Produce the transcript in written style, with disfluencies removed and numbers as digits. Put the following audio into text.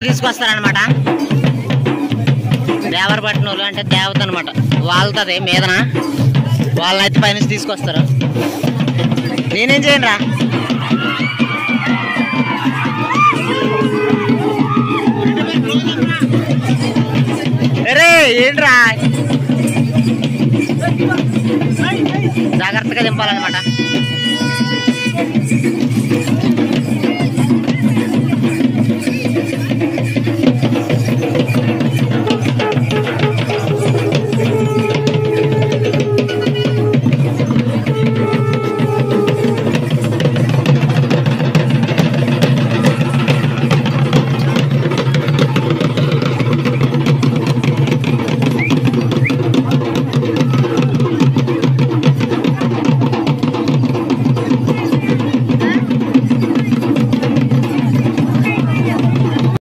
తీసుకొస్తారనమాట. దేవరపట్నంలో అంటే దేవత అనమాట, వాళ్ళది మీదన వాళ్ళనైతే పైనుంచి తీసుకొస్తారు. నేనేం చేయను రా. అరే ఏంట్రా, జాగ్రత్తగా దింపాలన్నమాట.